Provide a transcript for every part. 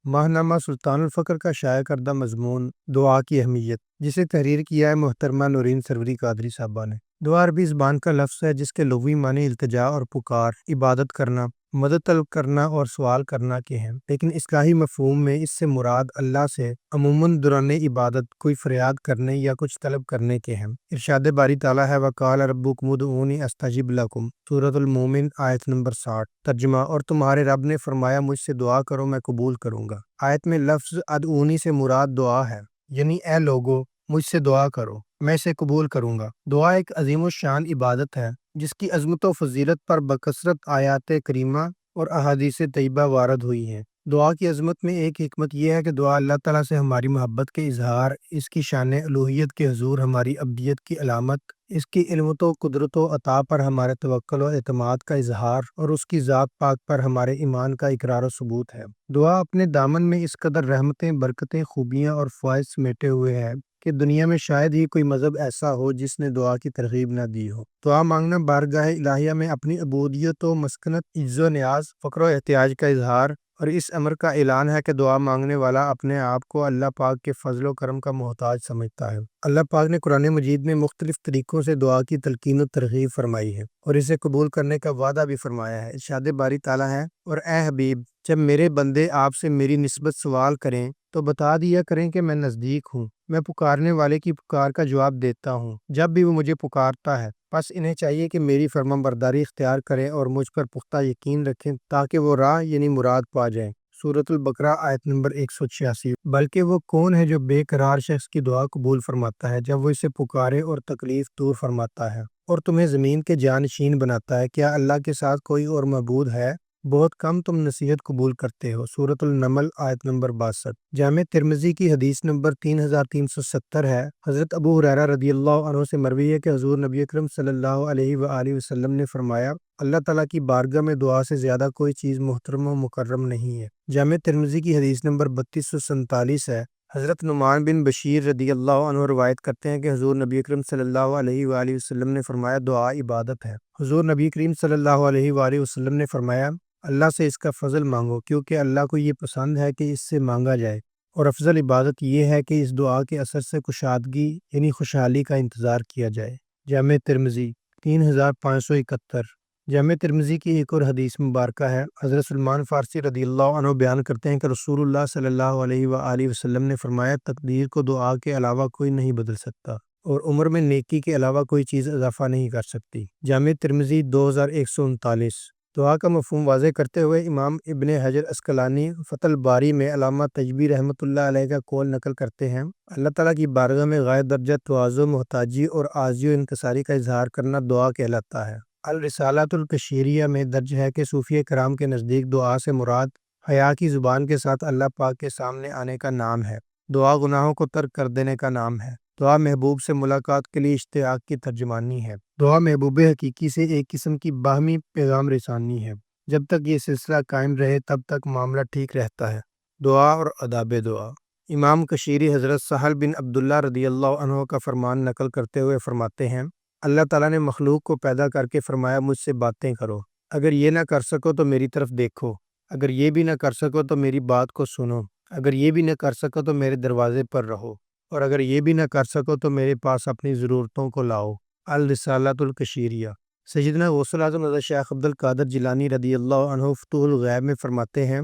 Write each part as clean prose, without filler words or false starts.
ماہنامہ سلطان الفقر کا شائع کردہ مضمون دعا کی اہمیت، جسے تحریر کیا ہے محترمہ نورین سروری قادری صاحبہ نے۔ دعا عربی زبان کا لفظ ہے جس کے لغوی معنی التجا اور پکار، عبادت کرنا، مدد طلب کرنا اور سوال کرنا کے ہیں، لیکن اصطلاحی مفہوم میں اس سے مراد اللہ سے عموماً دوران عبادت کوئی فریاد کرنے یا کچھ طلب کرنے کے ہیں۔ ارشاد باری تعالیٰ ہے وقال ربکم ادعونی استجب لکم، سورۃ المومن آیت نمبر 60۔ ترجمہ، اور تمہارے رب نے فرمایا مجھ سے دعا کرو میں قبول کروں گا۔ آیت میں لفظ ادعونی سے مراد دعا ہے، یعنی اے لوگو مجھ سے دعا کرو میں اسے قبول کروں گا۔ دعا ایک عظیم الشان عبادت ہے جس کی عظمت و فضیلت پر بکثرت آیات کریمہ اور احادیث طیبہ وارد ہوئی ہیں۔ دعا کی عظمت میں ایک حکمت یہ ہے کہ دعا اللہ تعالیٰ سے ہماری محبت کے اظہار، اس کی شان الوہیت کے حضور ہماری عبدیت کی علامت، اس کی علمت و قدرت و عطا پر ہمارے توکل و اعتماد کا اظہار اور اس کی ذات پاک پر ہمارے ایمان کا اقرار و ثبوت ہے۔ دعا اپنے دامن میں اس قدر رحمتیں، برکتیں، خوبیاں اور فوائد سمیٹے ہوئے ہے کہ دنیا میں شاید ہی کوئی مذہب ایسا ہو جس نے دعا کی ترغیب نہ دی ہو۔ دعا مانگنا بارگاہ الہیہ میں اپنی عبودیت و مسکنت، عجز و نیاز، فقر و احتیاج کا اظہار اور اس امر کا اعلان ہے کہ دعا مانگنے والا اپنے آپ کو اللہ پاک کے فضل و کرم کا محتاج سمجھتا ہے۔ اللہ پاک نے قرآن مجید میں مختلف طریقوں سے دعا کی تلقین و ترغیب فرمائی ہے اور اسے قبول کرنے کا وعدہ بھی فرمایا ہے۔ ارشاد باری تعالیٰ ہے اور اے حبیب جب میرے بندے آپ سے میری نسبت سوال کریں تو بتا دیا کریں کہ میں نزدیک ہوں، میں پکارنے والے کی پکار کا جواب دیتا ہوں جب بھی وہ مجھے پکارتا ہے۔ بس انہیں چاہیے کہ میری فرمان برداری اختیار کریں اور مجھ پر پختہ یقین رکھیں تاکہ وہ راہ یعنی مراد پا جائیں۔ سورۃ البقرہ آیت نمبر 186۔ بلکہ وہ کون ہے جو بے قرار شخص کی دعا قبول فرماتا ہے جب وہ اسے پکارے اور تکلیف دور فرماتا ہے اور تمہیں زمین کے جانشین بناتا ہے؟ کیا اللہ کے ساتھ کوئی اور معبود ہے؟ بہت کم تم نصیحت قبول کرتے ہو۔ سورۃ النمل آیت نمبر 62۔ جامع ترمذی کی حدیث نمبر 3370 ہے۔ حضرت ابو ہریرہ رضی اللہ عنہ سے مروی ہے کہ حضور نبی اکرم صلی اللہ علیہ وآلہ وسلم نے فرمایا اللہ تعالیٰ کی بارگاہ میں دعا سے زیادہ کوئی چیز محترم و مکرم نہیں ہے۔ جامع ترمذی کی حدیث نمبر 3247 ہے۔ حضرت نعمان بن بشیر رضی اللہ عنہ روایت کرتے ہیں کہ حضور نبی اکرم صلی اللہ علیہ وآلہ وسلم نے فرمایا دعا عبادت ہے۔ حضور نبی کریم صلی اللہ علیہ وآلہ وسلم نے فرمایا اللہ سے اس کا فضل مانگو کیونکہ اللہ کو یہ پسند ہے کہ اس سے مانگا جائے، اور افضل عبادت یہ ہے کہ اس دعا کے اثر سے کشادگی یعنی خوشحالی کا انتظار کیا جائے۔ جامع ترمذی 3571۔ جامع ترمذی کی ایک اور حدیث مبارکہ ہے۔ حضرت سلمان فارسی رضی اللہ عنہ بیان کرتے ہیں کہ رسول اللہ صلی اللہ علیہ وآلہ وسلم نے فرمایا تقدیر کو دعا کے علاوہ کوئی نہیں بدل سکتا اور عمر میں نیکی کے علاوہ کوئی چیز اضافہ نہیں کر سکتی۔ جامع ترمذی 2139۔ دعا کا مفہوم واضح کرتے ہوئے امام ابن حجر عسقلانی فتح الباری میں علامہ تجبی رحمۃ اللہ علیہ کا قول نقل کرتے ہیں اللہ تعالیٰ کی بارگاہ میں غائب درجہ تواضع، محتاجی اور عاجزی و انکساری کا اظہار کرنا دعا کہلاتا ہے۔ الرسالۃ الکشیریہ میں درج ہے کہ صوفیہ کرام کے نزدیک دعا سے مراد حیا کی زبان کے ساتھ اللہ پاک کے سامنے آنے کا نام ہے۔ دعا گناہوں کو ترک کر دینے کا نام ہے۔ دعا محبوب سے ملاقات کے لیے اشتیاق کی ترجمانی ہے۔ دعا محبوب حقیقی سے ایک قسم کی باہمی پیغام رسانی ہے۔ جب تک یہ سلسلہ قائم رہے تب تک معاملہ ٹھیک رہتا ہے۔ دعا اور آداب دعا۔ امام کشیری حضرت سہل بن عبداللہ رضی اللہ عنہ کا فرمان نقل کرتے ہوئے فرماتے ہیں اللہ تعالیٰ نے مخلوق کو پیدا کر کے فرمایا مجھ سے باتیں کرو، اگر یہ نہ کر سکو تو میری طرف دیکھو، اگر یہ بھی نہ کر سکو تو میری بات کو سنو، اگر یہ بھی نہ کر سکو تو میرے دروازے پر رہو، اور اگر یہ بھی نہ کر سکو تو میرے پاس اپنی ضرورتوں کو لاؤ۔ الرسالۃ الکشیریہ۔ سیدنا غوث اعظم حضرت شیخ عبد القادر جیلانی رضی اللہ عنہ فتوح الغیب میں فرماتے ہیں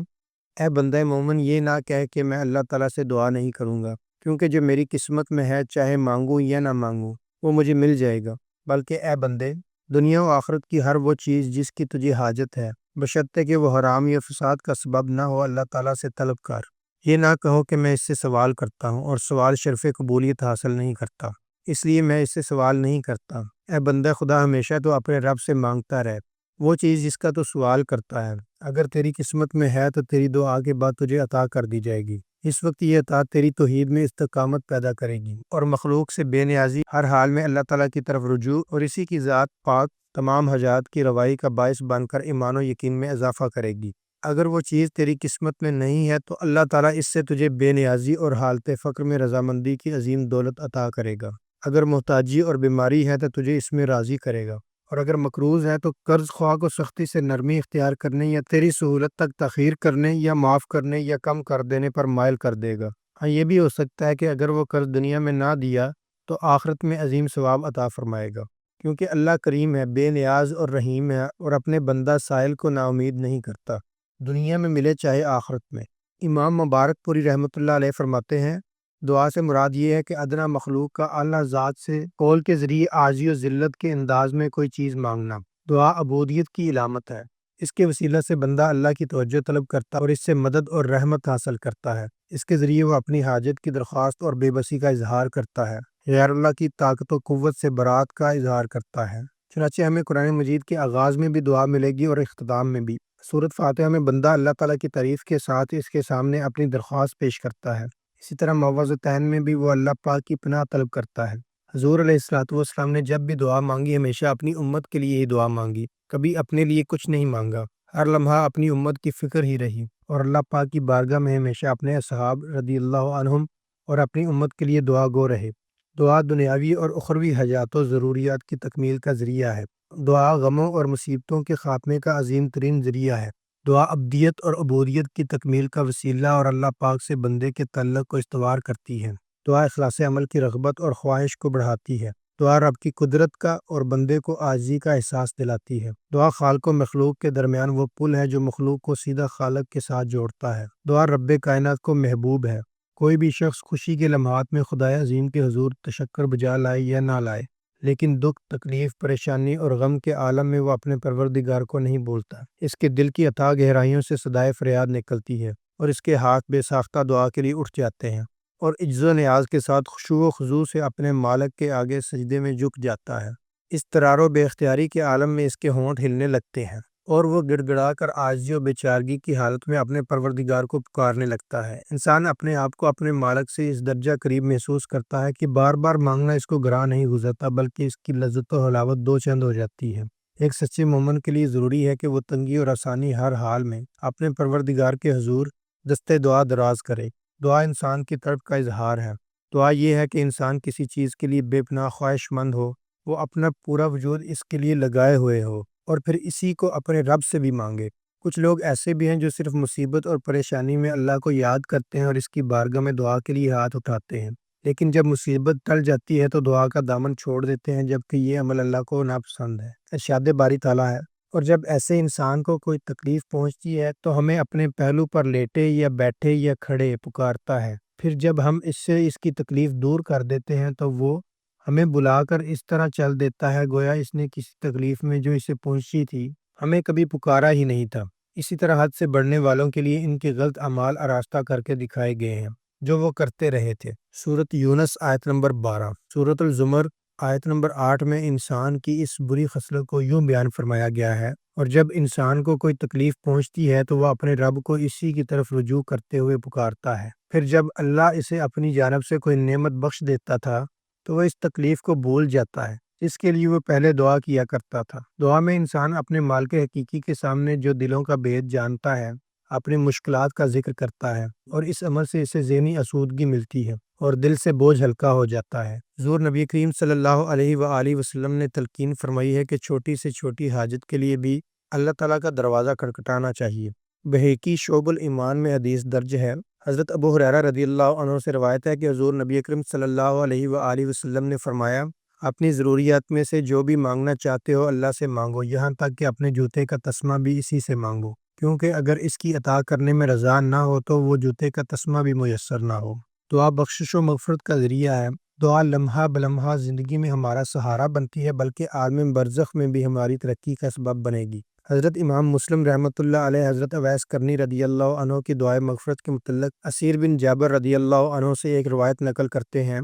اے بندہ مومن یہ نہ کہہ کہ میں اللہ تعالیٰ سے دعا نہیں کروں گا، کیونکہ جو میری قسمت میں ہے چاہے مانگوں یا نہ مانگوں وہ مجھے مل جائے گا، بلکہ اے بندے دنیا و آخرت کی ہر وہ چیز جس کی تجھے حاجت ہے بشرطے کہ وہ حرام یا فساد کا سبب نہ ہو اللہ تعالیٰ سے طلب کر۔ یہ نہ کہو کہ میں اس سے سوال کرتا ہوں اور سوال شرف قبولیت حاصل نہیں کرتا اس لیے میں اس سے سوال نہیں کرتا۔ اے بندہ خدا ہمیشہ تو اپنے رب سے مانگتا رہے وہ چیز جس کا تو سوال کرتا ہے، اگر تیری قسمت میں ہے تو تیری دعا کے بعد تجھے عطا کر دی جائے گی۔ اس وقت یہ عطا تیری توحید میں استقامت پیدا کرے گی اور مخلوق سے بے نیازی، ہر حال میں اللہ تعالیٰ کی طرف رجوع اور اسی کی ذات پاک تمام حاجات کی روائی کا باعث بن کر ایمان و یقین میں اضافہ کرے گی۔ اگر وہ چیز تیری قسمت میں نہیں ہے تو اللہ تعالیٰ اس سے تجھے بے نیازی اور حالت فقر میں رضامندی کی عظیم دولت عطا کرے گا۔ اگر محتاجی اور بیماری ہے تو تجھے اس میں راضی کرے گا، اور اگر مقروض ہے تو قرض خواہ کو سختی سے نرمی اختیار کرنے یا تیری سہولت تک تاخیر کرنے یا معاف کرنے یا کم کر دینے پر مائل کر دے گا۔ ہاں، یہ بھی ہو سکتا ہے کہ اگر وہ قرض دنیا میں نہ دیا تو آخرت میں عظیم ثواب عطا فرمائے گا، کیونکہ اللہ کریم ہے، بے نیاز اور رحیم ہے، اور اپنے بندہ سائل کو نا امید نہیں کرتا، دنیا میں ملے چاہے آخرت میں۔ امام مبارک پوری رحمۃ اللہ علیہ فرماتے ہیں، دعا سے مراد یہ ہے کہ ادنا مخلوق کا اعلیٰ ذات سے قول کے ذریعے عاجزی و ذلت کے انداز میں کوئی چیز مانگنا۔ دعا عبودیت کی علامت ہے، اس کے وسیلہ سے بندہ اللہ کی توجہ طلب کرتا ہے اور اس سے مدد اور رحمت حاصل کرتا ہے۔ اس کے ذریعے وہ اپنی حاجت کی درخواست اور بے بسی کا اظہار کرتا ہے، غیر اللہ کی طاقت و قوت سے برات کا اظہار کرتا ہے۔ چنانچہ ہمیں قرآن مجید کے آغاز میں بھی دعا ملے گی اور اختتام میں بھی۔ سورۃ فاتحہ میں بندہ اللہ تعالیٰ کی تعریف کے ساتھ اس کے سامنے اپنی درخواست پیش کرتا ہے۔ اسی طرح معوذتین میں بھی وہ اللہ پاک کی پناہ طلب کرتا ہے۔ حضور علیہ الصلوۃ والسلام نے جب بھی دعا مانگی ہمیشہ اپنی امت کے لیے ہی دعا مانگی، کبھی اپنے لیے کچھ نہیں مانگا، ہر لمحہ اپنی امت کی فکر ہی رہی، اور اللہ پاک کی بارگاہ میں ہمیشہ اپنے اصحاب رضی اللہ عنہم اور اپنی امت کے لیے دعا گو رہے۔ دعا دنیاوی اور اخروی حاجات و ضروریات کی تکمیل کا ذریعہ ہے۔ دعا غموں اور مصیبتوں کے خاتمے کا عظیم ترین ذریعہ ہے۔ دعا ابدیت اور عبودیت کی تکمیل کا وسیلہ اور اللہ پاک سے بندے کے تعلق کو استوار کرتی ہے۔ دعا اخلاص عمل کی رغبت اور خواہش کو بڑھاتی ہے۔ دعا رب کی قدرت کا اور بندے کو عاجزی کا احساس دلاتی ہے۔ دعا خالق و مخلوق کے درمیان وہ پل ہے جو مخلوق کو سیدھا خالق کے ساتھ جوڑتا ہے۔ دعا رب کائنات کو محبوب ہے۔ کوئی بھی شخص خوشی کے لمحات میں خدائے عظیم کے حضور تشکر بجا لائے یا نہ لائے، لیکن دکھ، تکلیف، پریشانی اور غم کے عالم میں وہ اپنے پروردگار کو نہیں بولتا، اس کے دل کی اتھاہ گہرائیوں سے صدائے فریاد نکلتی ہے اور اس کے ہاتھ بے ساختہ دعا کے لیے اٹھ جاتے ہیں، اور عجز و نیاز کے ساتھ خشوع و خضوع سے اپنے مالک کے آگے سجدے میں جھک جاتا ہے۔ اس اضطرار و بے اختیاری کے عالم میں اس کے ہونٹ ہلنے لگتے ہیں اور وہ گڑ گڑا کر عاجزی و بے چارگی کی حالت میں اپنے پروردگار کو پکارنے لگتا ہے۔ انسان اپنے آپ کو اپنے مالک سے اس درجہ قریب محسوس کرتا ہے کہ بار بار مانگنا اس کو گراں نہیں گزرتا، بلکہ اس کی لذت و حلاوت دو چند ہو جاتی ہے۔ ایک سچے مومن کے لیے ضروری ہے کہ وہ تنگی اور آسانی ہر حال میں اپنے پروردگار کے حضور دستے دعا دراز کرے۔ دعا انسان کی طرف کا اظہار ہے۔ دعا یہ ہے کہ انسان کسی چیز کے لیے بے پناہ خواہش مند ہو، وہ اپنا پورا وجود اس کے لیے لگائے ہوئے ہو، اور پھر اسی کو اپنے رب سے بھی مانگے۔ کچھ لوگ ایسے بھی ہیں جو صرف مصیبت اور پریشانی میں اللہ کو یاد کرتے ہیں اور اس کی بارگاہ میں دعا کے لیے ہاتھ اٹھاتے ہیں، لیکن جب مصیبت ٹل جاتی ہے تو دعا کا دامن چھوڑ دیتے ہیں، جبکہ یہ عمل اللہ کو ناپسند ہے۔ ارشاد باری تعالیٰ ہے، اور جب ایسے انسان کو کوئی تکلیف پہنچتی ہے تو ہمیں اپنے پہلو پر لیٹے یا بیٹھے یا کھڑے پکارتا ہے، پھر جب ہم اس سے اس کی تکلیف دور کر دیتے ہیں تو وہ ہمیں بلا کر اس طرح چل دیتا ہے گویا اس نے کسی تکلیف میں جو اسے پہنچی تھی ہمیں کبھی پکارا ہی نہیں تھا۔ اسی طرح حد سے بڑھنے والوں کے لیے ان کے غلط اعمال آراستہ کر کے دکھائے گئے ہیں جو وہ کرتے رہے تھے۔ سورۃ یونس آیت نمبر 12۔ سورۃ الزمر آیت نمبر 8 میں انسان کی اس بری خصلت کو یوں بیان فرمایا گیا ہے، اور جب انسان کو کوئی تکلیف پہنچتی ہے تو وہ اپنے رب کو اسی کی طرف رجوع کرتے ہوئے پکارتا ہے، پھر جب اللہ اسے اپنی جانب سے کوئی نعمت بخش دیتا تھا تو وہ اس تکلیف کو بھول جاتا ہے جس کے لیے وہ پہلے دعا کیا کرتا تھا۔ دعا میں انسان اپنے مالک حقیقی کے سامنے جو دلوں کا بھید جانتا ہے اپنی مشکلات کا ذکر کرتا ہے، اور اس عمل سے اسے ذہنی آسودگی ملتی ہے اور دل سے بوجھ ہلکا ہو جاتا ہے۔ حضور نبی کریم صلی اللہ علیہ وآلہ وسلم نے تلقین فرمائی ہے کہ چھوٹی سے چھوٹی حاجت کے لیے بھی اللہ تعالیٰ کا دروازہ کھٹکھٹانا چاہیے۔ بہقی شعب الایمان میں حدیث درج ہے، حضرت ابو ہریرہ رضی اللہ عنہ سے روایت ہے کہ حضور نبی اکرم صلی اللہ علیہ وآلہ وسلم نے فرمایا، اپنی ضروریات میں سے جو بھی مانگنا چاہتے ہو اللہ سے مانگو، یہاں تک کہ اپنے جوتے کا تسمہ بھی اسی سے مانگو، کیونکہ اگر اس کی عطا کرنے میں رضا نہ ہو تو وہ جوتے کا تسمہ بھی میسر نہ ہو۔ دعا بخشش و مغفرت کا ذریعہ ہے۔ دعا لمحہ بلمحہ زندگی میں ہمارا سہارا بنتی ہے، بلکہ عالم برزخ میں بھی ہماری ترقی کا سبب بنے گی۔ حضرت امام مسلم رحمۃ اللہ علیہ حضرت اویس کرنی رضی اللہ عنہ کی دعائے مغفرت کے متعلق اسیر بن جابر رضی اللہ عنہ سے ایک روایت نقل کرتے ہیں،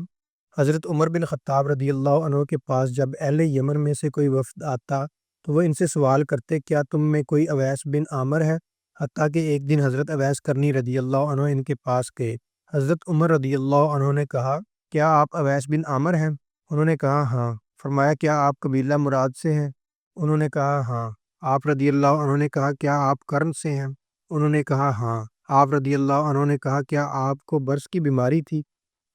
حضرت عمر بن خطاب رضی اللہ عنہ کے پاس جب اہل یمن میں سے کوئی وفد آتا تو وہ ان سے سوال کرتے، کیا تم میں کوئی اویس بن عامر ہے؟ حتیٰ کہ ایک دن حضرت اویس کرنی رضی اللہ عنہ ان کے پاس گئے۔ حضرت عمر رضی اللہ عنہ نے کہا، کیا آپ اویس بن عامر ہیں؟ انہوں نے کہا ہاں۔ فرمایا، کیا آپ قبیلہ مراد سے ہیں؟ انہوں نے کہا ہاں۔ آپ رضی اللہ عنہ نے کہا، کیا آپ کرن سے ہیں؟ انہوں نے کہا ہاں۔ آپ رضی اللہ عنہ نے کہا، کیا آپ کو برص کی بیماری تھی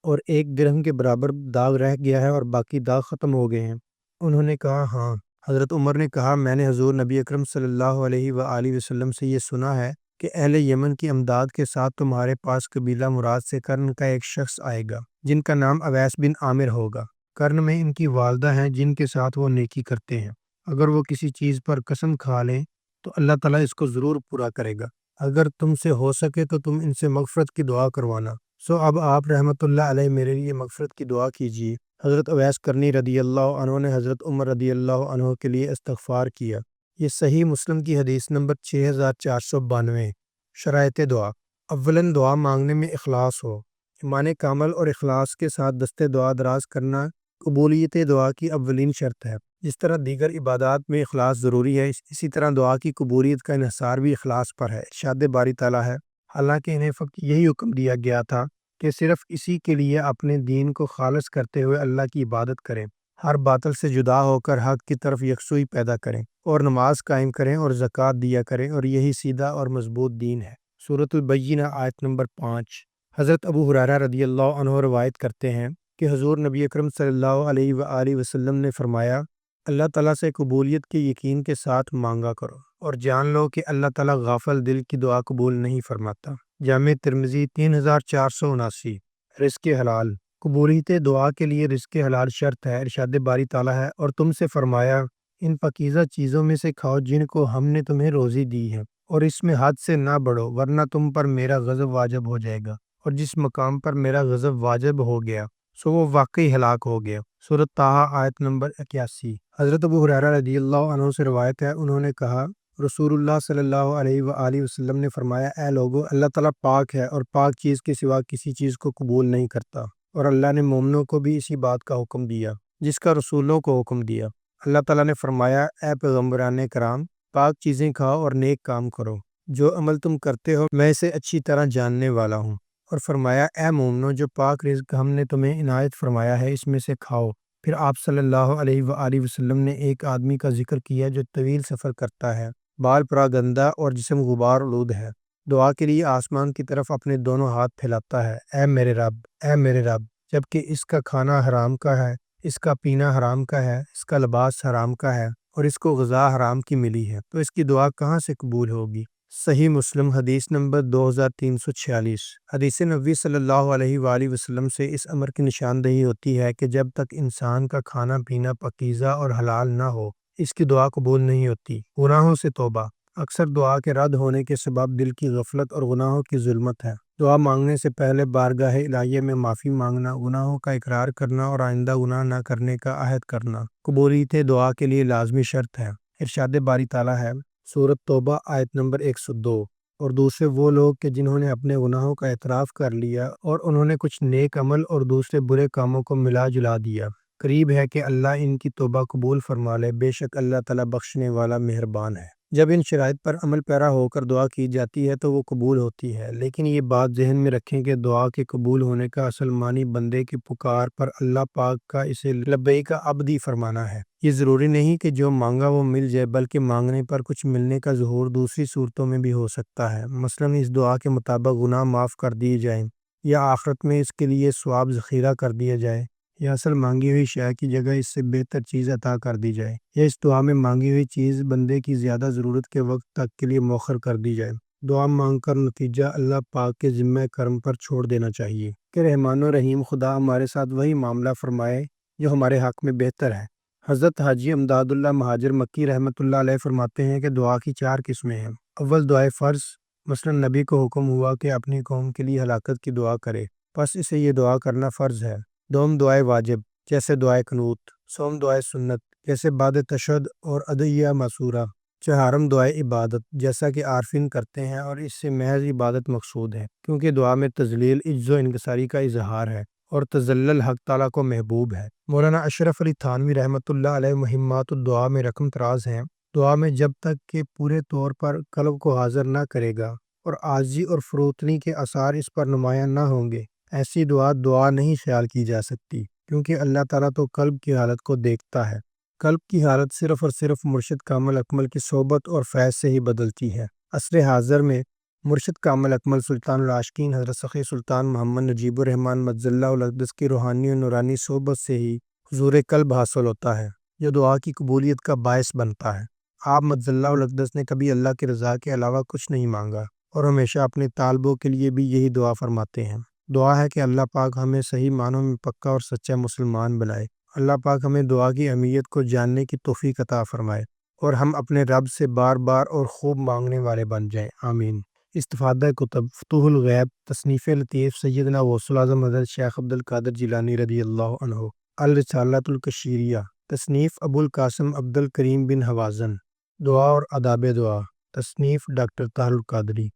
اور ایک درہم کے برابر داغ رہ گیا ہے اور باقی داغ ختم ہو گئے ہیں؟ انہوں نے کہا ہاں۔ حضرت عمر نے کہا میں نے حضور نبی اکرم صلی اللہ علیہ وآلہ وسلم سے یہ سنا ہے کہ اہل یمن کی امداد کے ساتھ تمہارے پاس قبیلہ مراد سے کرن کا ایک شخص آئے گا جن کا نام اویس بن عامر ہوگا۔ کرن میں ان کی والدہ ہیں جن کے ساتھ وہ نیکی کرتے ہیں۔ اگر وہ کسی چیز پر قسم کھا لیں تو اللہ تعالیٰ اس کو ضرور پورا کرے گا۔ اگر تم سے ہو سکے تو تم ان سے مغفرت کی دعا کروانا۔ سو اب آپ رحمۃ اللہ علیہ میرے لیے مغفرت کی دعا کیجیے۔ حضرت اویس کرنی رضی اللہ عنہ نے حضرت عمر رضی اللہ عنہ کے لیے استغفار کیا۔ یہ صحیح مسلم کی حدیث نمبر 6492۔ شرائط دعا۔ اولاً دعا مانگنے میں اخلاص ہو۔ ایمان کامل اور اخلاص کے ساتھ دست دعا دراز کرنا قبولیت دعا کی اولین شرط ہے۔ جس طرح دیگر عبادات میں اخلاص ضروری ہے اسی طرح دعا کی قبولیت کا انحصار بھی اخلاص پر ہے۔ ارشاد باری تعالیٰ ہے حالانکہ انہیں فقط یہی حکم دیا گیا تھا کہ صرف اسی کے لیے اپنے دین کو خالص کرتے ہوئے اللہ کی عبادت کریں، ہر باطل سے جدا ہو کر حق کی طرف یکسوئی پیدا کریں اور نماز قائم کریں اور زکوٰۃ دیا کریں، اور یہی سیدھا اور مضبوط دین ہے۔ سورۃ البینہ آیت نمبر 5۔ حضرت ابو ہریرہ رضی اللہ عنہ روایت کرتے ہیں کہ حضور نبی اکرم صلی اللہ علیہ وآلہ وسلم نے فرمایا اللہ تعالیٰ سے قبولیت کے یقین کے ساتھ مانگا کرو اور جان لو کہ اللہ تعالیٰ غافل دل کی دعا قبول نہیں فرماتا۔ جامع ترمذی 3479۔ رزق حلال۔ قبولیت دعا کے لیے رزق حلال شرط ہے۔ ارشاد باری تعالیٰ ہے اور تم سے فرمایا ان پاکیزہ چیزوں میں سے کھاؤ جن کو ہم نے تمہیں روزی دی ہے، اور اس میں حد سے نہ بڑھو ورنہ تم پر میرا غضب واجب ہو جائے گا، اور جس مقام پر میرا غضب واجب ہو گیا سو وہ واقعی ہلاک ہو گیا۔ سورۃ طٰہٰ آیت نمبر 81۔ حضرت ابو ہریرہ رضی اللہ عنہ سے روایت ہے انہوں نے کہا رسول اللہ صلی اللہ علیہ وآلہ وسلم نے فرمایا اے لوگو اللہ تعالیٰ پاک ہے اور پاک چیز کے سوا کسی چیز کو قبول نہیں کرتا، اور اللہ نے مومنوں کو بھی اسی بات کا حکم دیا جس کا رسولوں کو حکم دیا۔ اللہ تعالیٰ نے فرمایا اے پیغمبران کرام پاک چیزیں کھاؤ اور نیک کام کرو، جو عمل تم کرتے ہو میں اسے اچھی طرح جاننے والا ہوں، اور فرمایا اے مومنو جو پاک رزق ہم نے تمہیں عنایت فرمایا ہے اس میں سے کھاؤ۔ پھر آپ صلی اللہ علیہ وآلہ وسلم نے ایک آدمی کا ذکر کیا جو طویل سفر کرتا ہے، بال پراگندہ اور جسم غبار آلود ہے، دعا کے لیے آسمان کی طرف اپنے دونوں ہاتھ پھیلاتا ہے اے میرے رب اے میرے رب، جبکہ اس کا کھانا حرام کا ہے، اس کا پینا حرام کا ہے، اس کا لباس حرام کا ہے اور اس کو غذا حرام کی ملی ہے، تو اس کی دعا کہاں سے قبول ہوگی؟ صحیح مسلم حدیث نمبر 2346۔ حدیث نبوی صلی اللہ علیہ وآلہ وسلم سے اس امر کی نشاندہی ہوتی ہے کہ جب تک انسان کا کھانا پینا پاکیزہ اور حلال نہ ہو اس کی دعا قبول نہیں ہوتی۔ گناہوں سے توبہ۔ اکثر دعا کے رد ہونے کے سبب دل کی غفلت اور گناہوں کی ظلمت ہے۔ دعا مانگنے سے پہلے بارگاہ الہیہ میں معافی مانگنا، گناہوں کا اقرار کرنا اور آئندہ گناہ نہ کرنے کا عہد کرنا قبولیت دعا کے لیے لازمی شرط ہے۔ ارشاد باری تعالیٰ ہے سورۃ توبہ آیت نمبر 102۔ اور دوسرے وہ لوگ کہ جنہوں نے اپنے گناہوں کا اعتراف کر لیا اور انہوں نے کچھ نیک عمل اور دوسرے برے کاموں کو ملا جلا دیا، قریب ہے کہ اللہ ان کی توبہ قبول فرما لے، بے شک اللہ تعالیٰ بخشنے والا مہربان ہے۔ جب ان شرائط پر عمل پیرا ہو کر دعا کی جاتی ہے تو وہ قبول ہوتی ہے، لیکن یہ بات ذہن میں رکھیں کہ دعا کے قبول ہونے کا اصل معنی بندے کی پکار پر اللہ پاک کا اسے لبیک عبدی فرمانا ہے۔ یہ ضروری نہیں کہ جو مانگا وہ مل جائے، بلکہ مانگنے پر کچھ ملنے کا ظہور دوسری صورتوں میں بھی ہو سکتا ہے۔ مثلاً اس دعا کے مطابق گناہ معاف کر دیے جائیں، یا آخرت میں اس کے لیے ثواب ذخیرہ کر دیا جائے، یا اصل مانگی ہوئی شے کی جگہ اس سے بہتر چیز عطا کر دی جائے، یا اس دعا میں مانگی ہوئی چیز بندے کی زیادہ ضرورت کے وقت تک کے لیے مؤخر کر دی جائے۔ دعا مانگ کر نتیجہ اللہ پاک کے ذمہ کرم پر چھوڑ دینا چاہیے کہ رحمان و رحیم خدا ہمارے ساتھ وہی معاملہ فرمائے جو ہمارے حق میں بہتر ہے۔ حضرت حاجی امداد اللہ مہاجر مکی رحمۃ اللہ علیہ فرماتے ہیں کہ دعا کی 4 قسمیں ہیں۔ اول دعائے فرض، مثلا نبی کو حکم ہوا کہ اپنی قوم کے لیے ہلاکت کی دعا کرے، پس اسے یہ دعا کرنا فرض ہے۔ دوم دعائے واجب جیسے دعائے قنوت۔ سوم دعائے سنت جیسے بعد تشہد اور ادعیہ معصورہ۔ چہارم دعائے عبادت جیسا کہ عارفین کرتے ہیں، اور اس سے محض عبادت مقصود ہے کیونکہ دعا میں تذلیل، عجز و انکساری کا اظہار ہے اور تذلل حق تعالیٰ کو محبوب ہے۔ مولانا اشرف علی تھانوی رحمۃ اللہ علیہ مہمات الدعا میں رقم تراز ہیں، دعا میں جب تک کہ پورے طور پر قلب کو حاضر نہ کرے گا اور عاجزی اور فروتنی کے آثار اس پر نمایاں نہ ہوں گے، ایسی دعا نہیں خیال کی جا سکتی، کیونکہ اللہ تعالیٰ تو قلب کی حالت کو دیکھتا ہے۔ قلب کی حالت صرف اور صرف مرشد کامل اکمل کی صحبت اور فیض سے ہی بدلتی ہے۔ عصر حاضر میں مرشد کامل اکمل سلطان العاشقین حضرت سخی سلطان محمد نجیب الرحمن مجزلہ الاقدس کی روحانی و نورانی صحبت سے ہی حضور قلب حاصل ہوتا ہے، جو دعا کی قبولیت کا باعث بنتا ہے۔ آپ مد اللہ الاقدس نے کبھی اللہ کی رضا کے علاوہ کچھ نہیں مانگا اور ہمیشہ اپنے طالبوں کے لیے بھی یہی دعا فرماتے ہیں۔ دعا ہے کہ اللہ پاک ہمیں صحیح معنوں میں پکا اور سچا مسلمان بنائے۔ اللہ پاک ہمیں دعا کی اہمیت کو جاننے کی توفیق عطا فرمائے اور ہم اپنے رب سے بار بار اور خوب مانگنے والے بن جائیں، آمین۔ استفادہ کتب: فتوح الغیب، تصنیف لطیف سیدنا غوث العظم حضرت شیخ عبد القادر جیلانی رضی اللہ عنہ۔ الرسالۃ الکشیریہ، تصنیف ابو القاسم عبد الکریم بن حوازن۔ دعا اور آداب دعا، تصنیف ڈاکٹر طاہر القادری۔